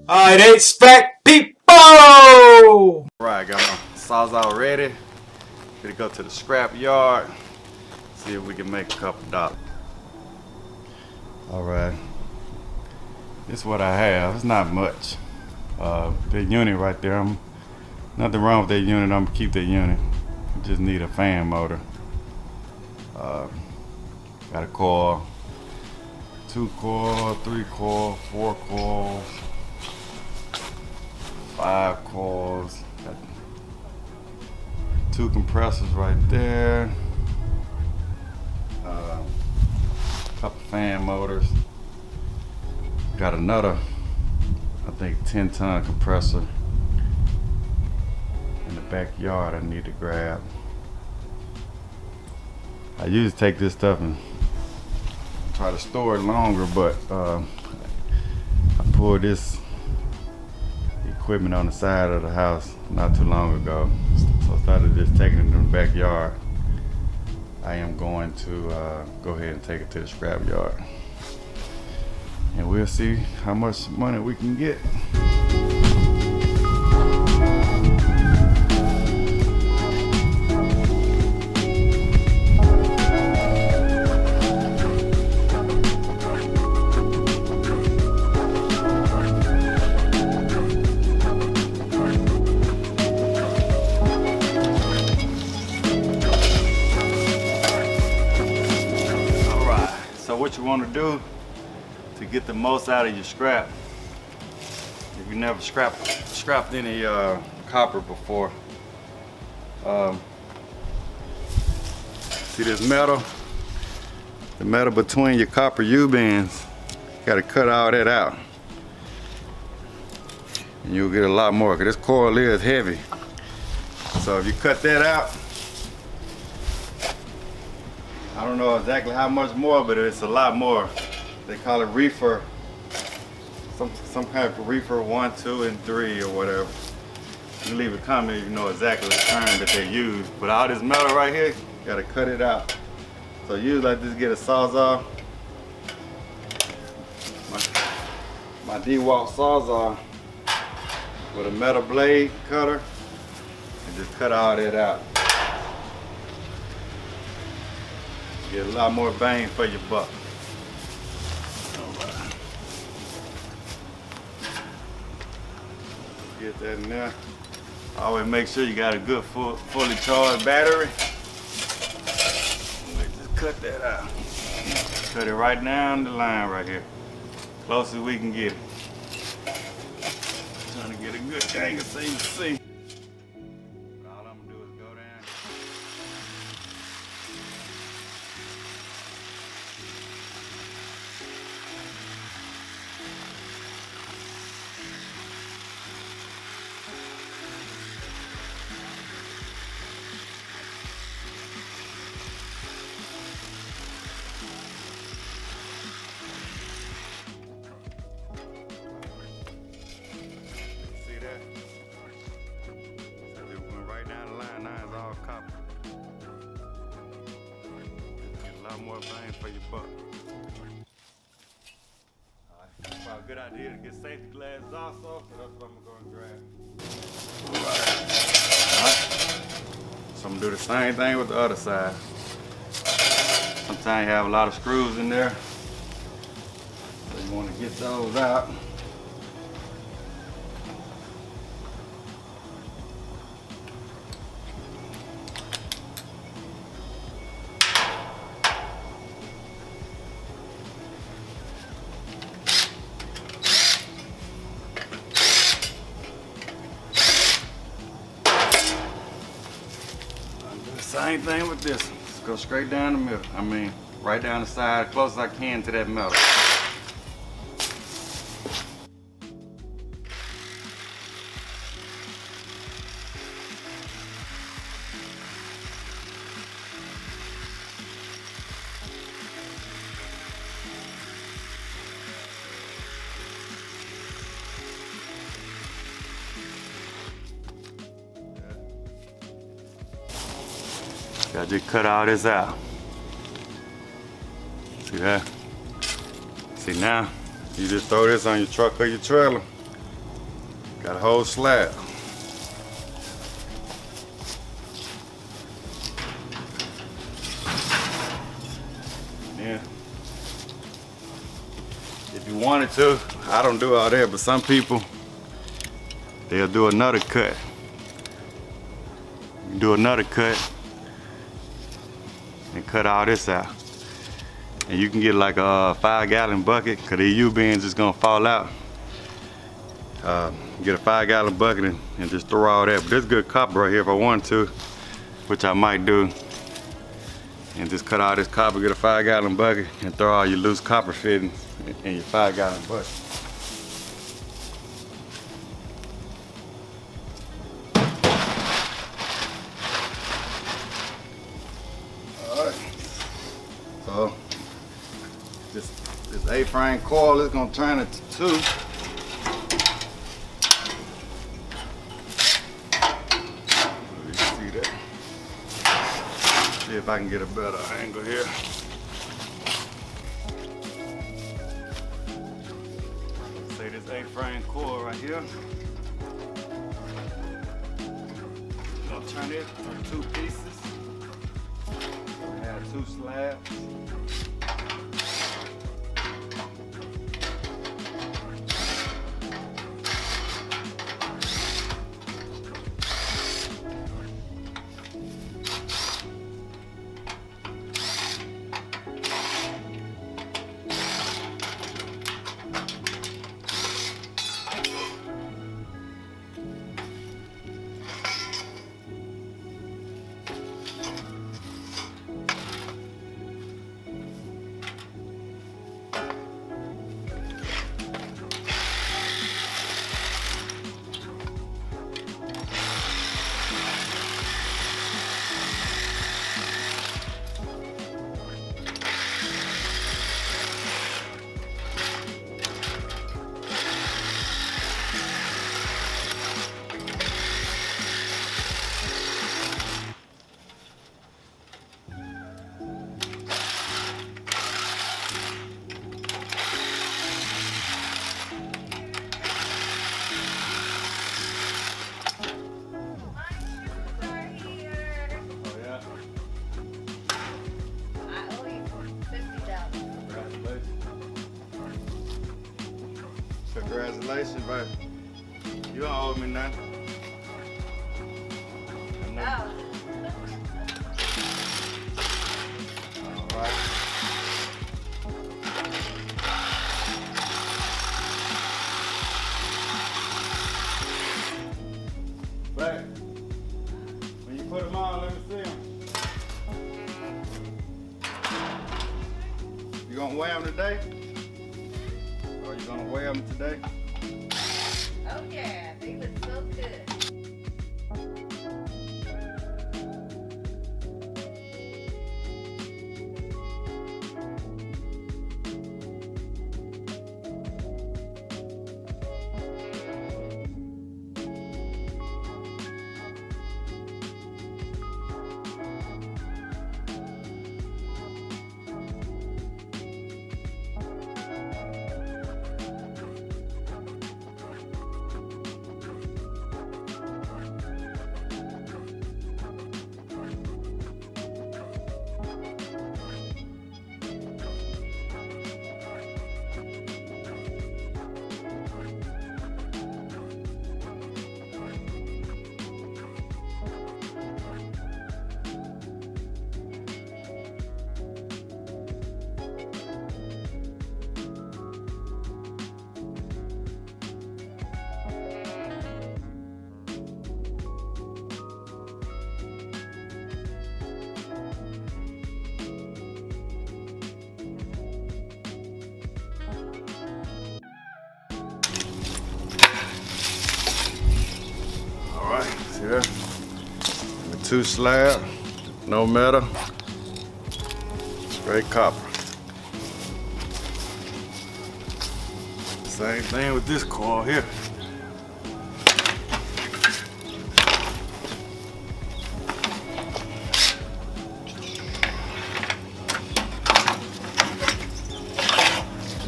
Alright, HVAC people! Alright, got my sawzall ready. Gonna go to the scrap yard. See if we can make a couple dollars. Alright. This is what I have. It's not much. The unit right there. Nothing wrong with that unit. I'm gonna keep that unit. Just need a fan motor. Got a coil. 2 coil, 3 coil, 4 coils. 5 coils, got 2 compressors right there, couple fan motors, got another, I think 10-ton compressor in the backyard I need to grab. I usually take this stuff and try to store it longer, but I pulled this equipment on the side of the house not too long ago, so instead of just taking it in the backyard, I am going to go ahead and take it to the scrap yard, and we'll see how much money we can get. What you want to do to get the most out of your scrap, if you never scrapped any copper before, see this metal, the metal between your copper U-bends, you got to cut all that out and you'll get a lot more, because this coil is heavy. So if you cut that out, I don't know exactly how much more, but it's a lot more. They call it reefer, some kind of reefer 1, 2, and 3 or whatever. You can leave a comment if you know exactly the term that they use. But all this metal right here, you gotta cut it out. So usually I just get a sawzall, my DeWalt sawzall with a metal blade cutter, and just cut all that out. Get a lot more bang for your buck. Alright. Get that in there. Always make sure you got a good fully charged battery. Just cut that out. Cut it right down the line right here. Close as we can get it. Trying to get a good angle so you can see. More bang for your buck. Alright, probably a good idea to get safety glasses also, so that's what I'm going to grab. Alright, so I'm going to do the same thing with the other side. Sometimes you have a lot of screws in there, so you want to get those out. Same thing with this one. Just go straight down the middle. I mean, right down the side, as close as I can to that metal. I just cut all this out. See that? See now, you just throw this on your truck or your trailer. Got a whole slab. Yeah. If you wanted to, I don't do all that, but some people, they'll do another cut. You do another cut and cut all this out. And you can get like a 5-gallon bucket, cause the U-bends is gonna fall out. Get a 5-gallon bucket and just throw all that. But there's good copper right here if I wanted to, which I might do. And just cut all this copper, get a 5-gallon bucket, and throw all your loose copper fittings in your 5-gallon bucket. Alright. So this A-frame coil is gonna turn it to 2. See if I can get a better angle here. Say this A-frame coil right here. Gonna turn it to 2 pieces. I have 2 slabs. Congratulations, baby. You don't owe me nothing. Oh. All right. Back. When you put them on, let me see them. You gonna wear them today? Or you gonna wear them today? Oh yeah, they look so good. Yeah. The 2 slab, no metal, straight copper. Same thing with this coil here.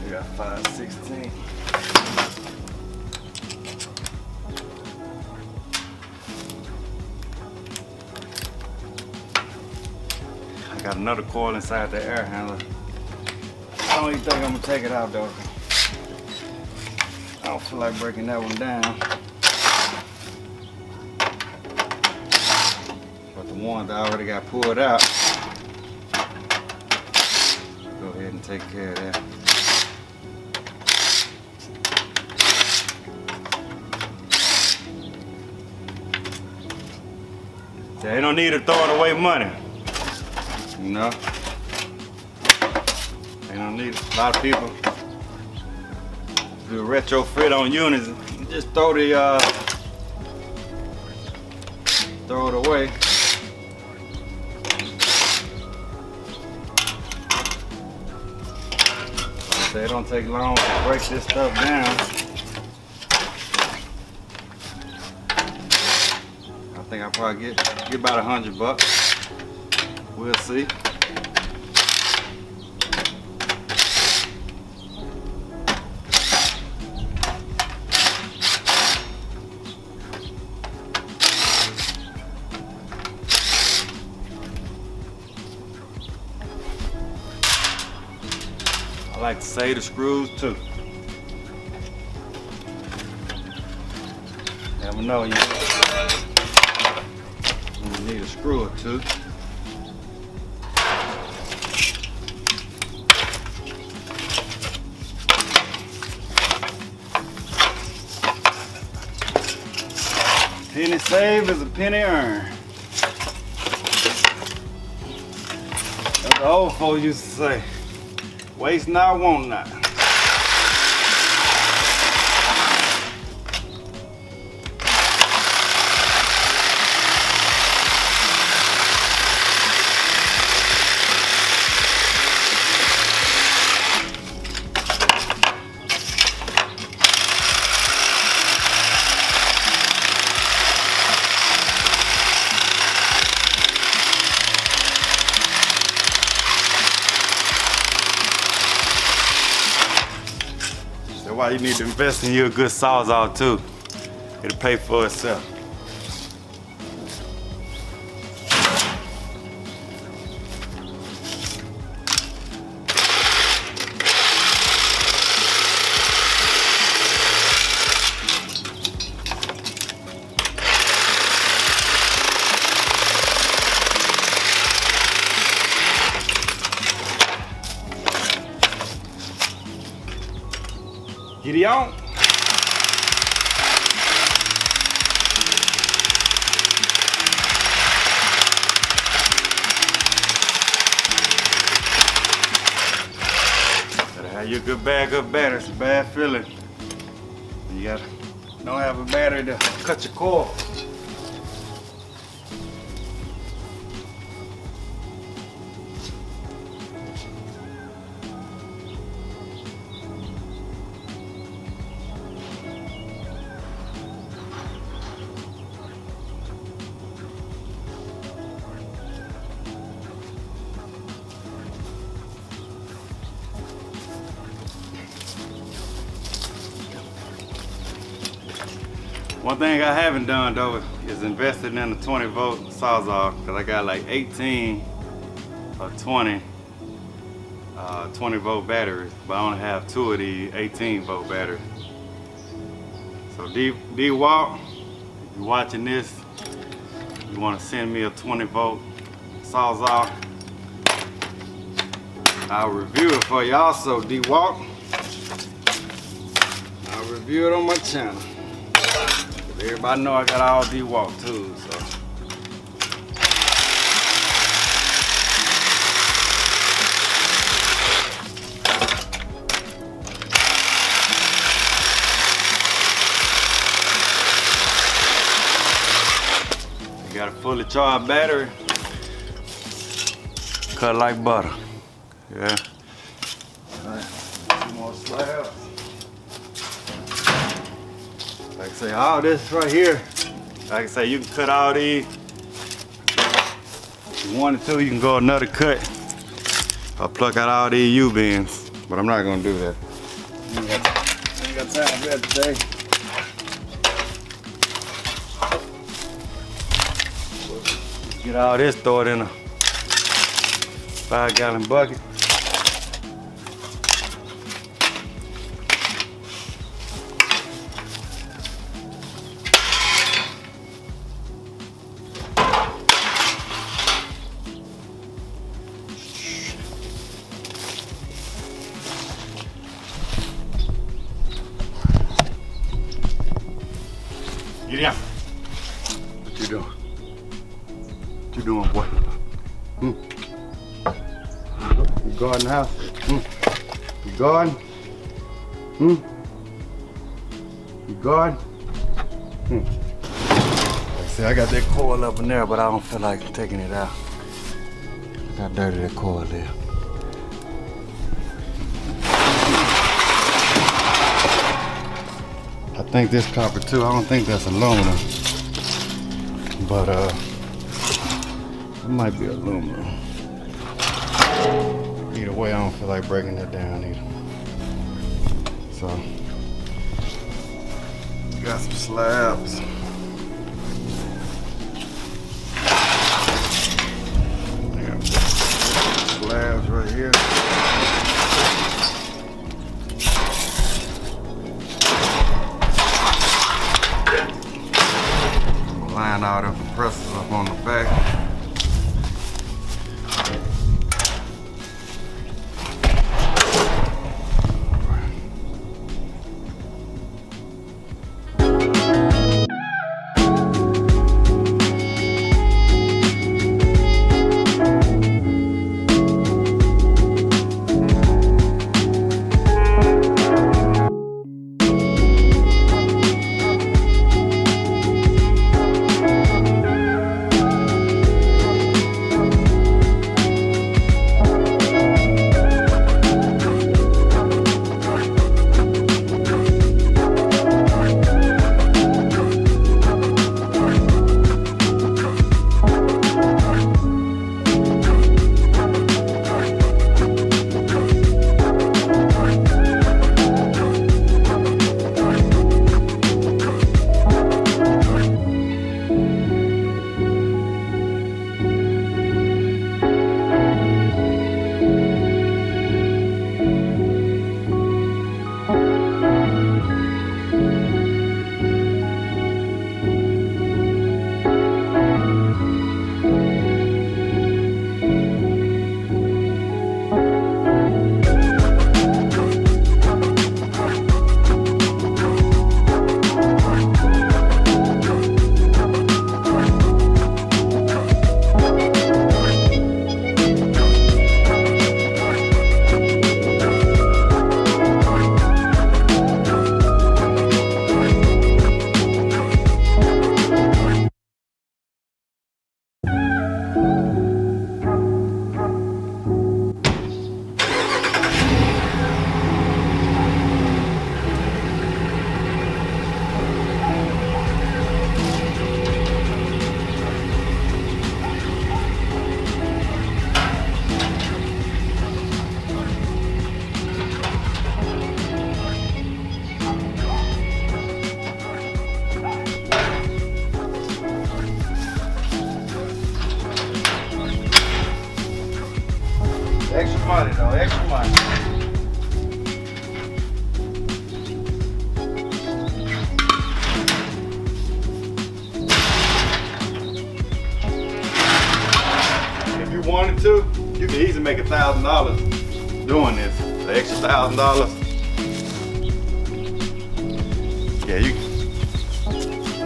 You got 5/16. Got another coil inside the air handler. I don't even think I'm gonna take it out though. I don't feel like breaking that one down. But the one that I already got pulled out, go ahead and take care of that. They don't need to throw away money, you know. They don't need a lot of people do a retrofit on units. Just throw it away. They don't take long to break this stuff down. I think I'll probably get about $100. We'll see. I like to save the screws too. Never know, you need a screw or two. Penny saved is a penny earned. That's the old folks used to say. Waste not, want not. That's why you need to invest in you a good sawzall too. It'll pay for itself. Get it on. Gotta have your good backup battery. It's a bad feeling. You gotta don't have a battery to cut your cord. One thing I haven't done though is invested in a 20-volt sawzall, because I got like 18 or 20 20-volt batteries, but I only have 2 of the 18-volt batteries. So D-Walt, if you're watching this, you want to send me a 20-volt sawzall, I'll review it for you also, D-Walt. I'll review it on my channel. Everybody know I got all D-Walt tools, so. You got a fully charged battery, cut like butter. Yeah. All right, 2 more slabs. Like I say, all this right here, like I say, you can cut all these. If you wanted to, you can go another cut. I'll pluck out all these U-bends, but I'm not gonna do that. I ain't got time for that today. Get all this, throw it in a 5-gallon bucket. Get down. What you doing? What you doing, boy? You guarding the house? You guarding? You guarding? Like I said, I got that coil up in there, but I don't feel like taking it out. Look how dirty that coil is. I think this copper too. I don't think that's aluminum, but it might be aluminum. Either way, I don't feel like breaking that down either. So, got some slabs. Yeah, slabs right here. Line all the compressors up on the back. Extra money though, extra money. If you wanted to, you could easily make $1,000 doing this. The extra $1,000. Yeah, you can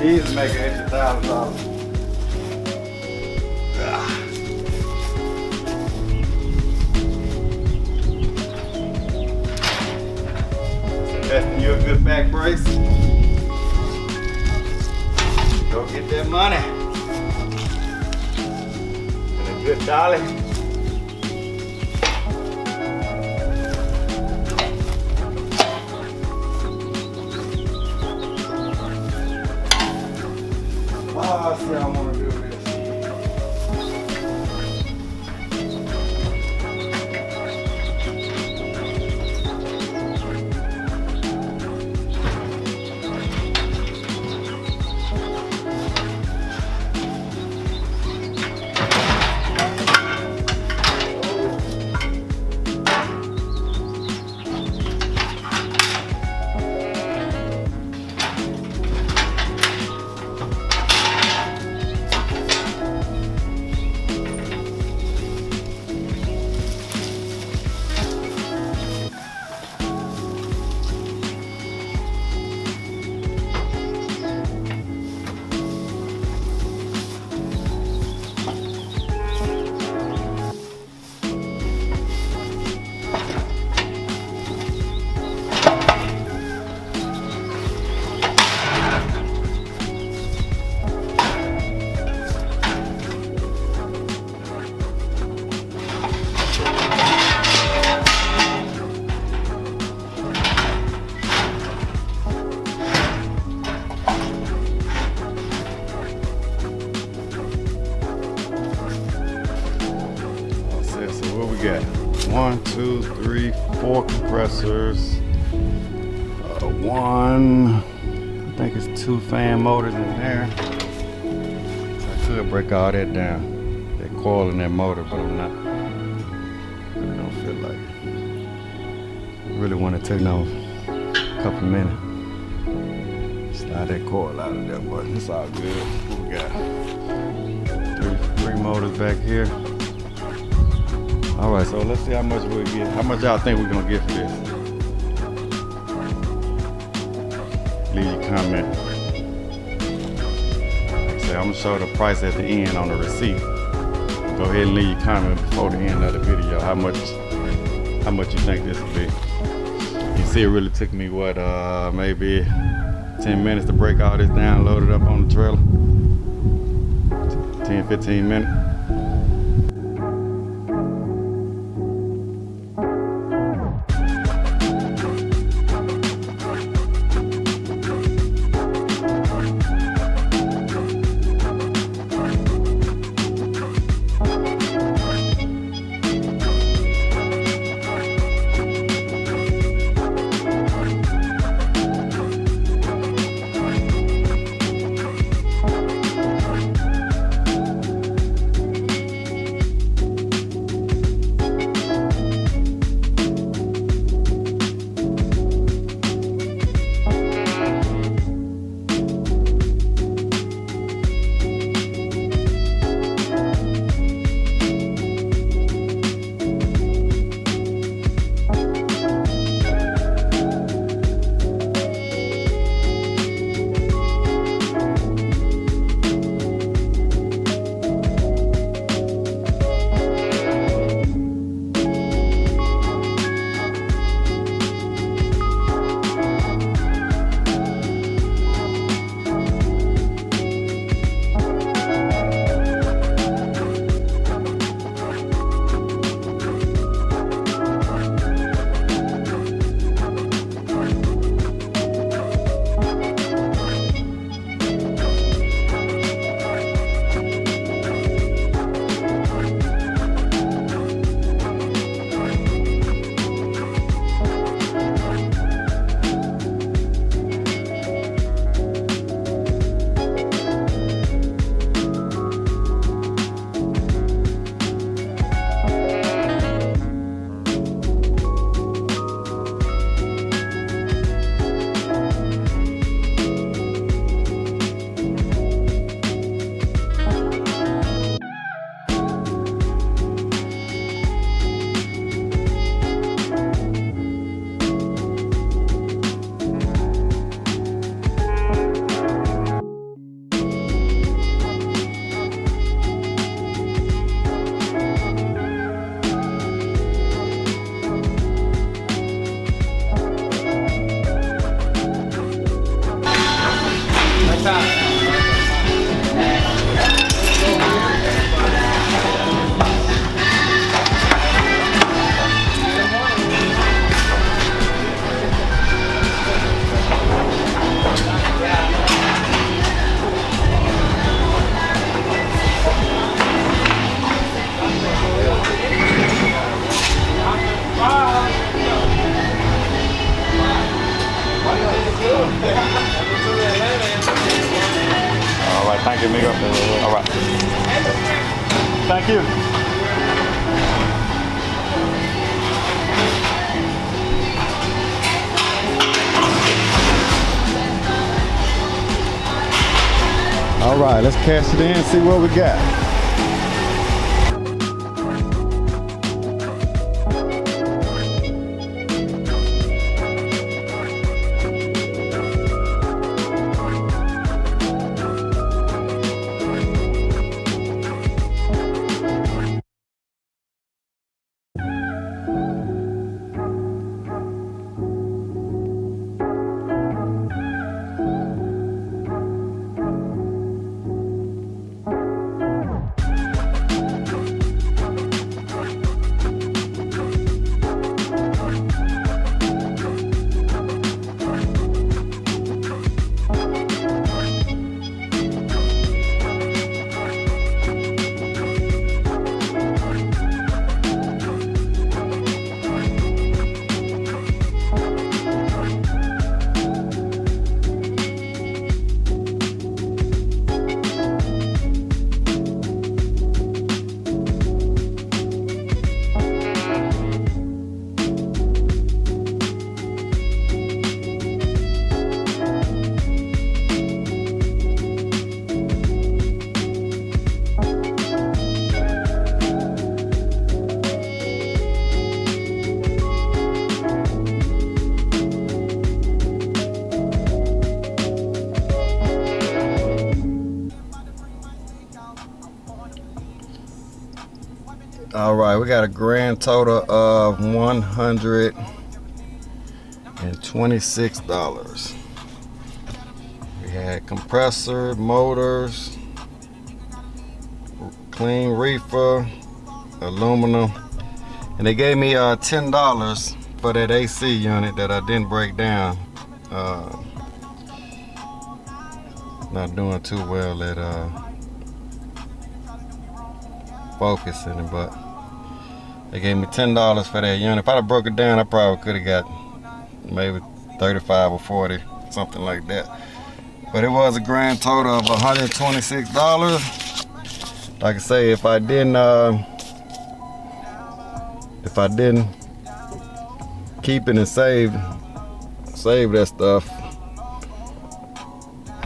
easily make an extra $1,000. Investing you a good back brace. Go get that money. And a good dolly. Oh, I see I want to do this. 1, 2, 3, 4 compressors. One, I think it's 2 fan motors in there. So I could break all that down, that coil and that motor, but I'm not. I don't feel like it. Really want to take no couple minutes. Slide that coil out of there, but it's all good. We got three motors back here. All right, so let's see how much we'll get. How much y'all think we're gonna get for this? Leave your comment. Like I say, I'm gonna show the price at the end on the receipt. Go ahead and leave your comment before the end of the video. How much you think this will be? You see, it really took me what, maybe 10 minutes to break all this down, load it up on the trailer. 10, 15 minutes. Thank you, amigo. All right. Thank you. All right, let's cash it in and see what we got. All right, we got a grand total of $126. We had compressor, motors, clean reefer, aluminum, and they gave me $10 for that AC unit that I didn't break down. Not doing too well at focusing, but they gave me $10 for that unit. If I'd have broke it down, I probably could have got maybe 35 or 40, something like that. But it was a grand total of $126. Like I say, if I didn't keep it and save that stuff,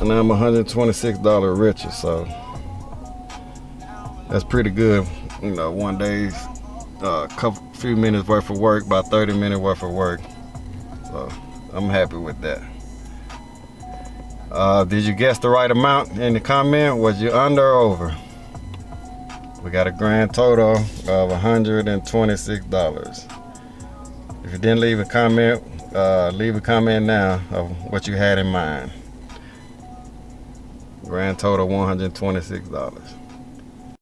and I'm $126 richer, so that's pretty good. You know, one day's few minutes worth of work, about 30 minutes worth of work. So I'm happy with that. Did you guess the right amount in the comment? Was you under or over? We got a grand total of $126. If you didn't leave a comment, leave a comment now of what you had in mind. Grand total $126.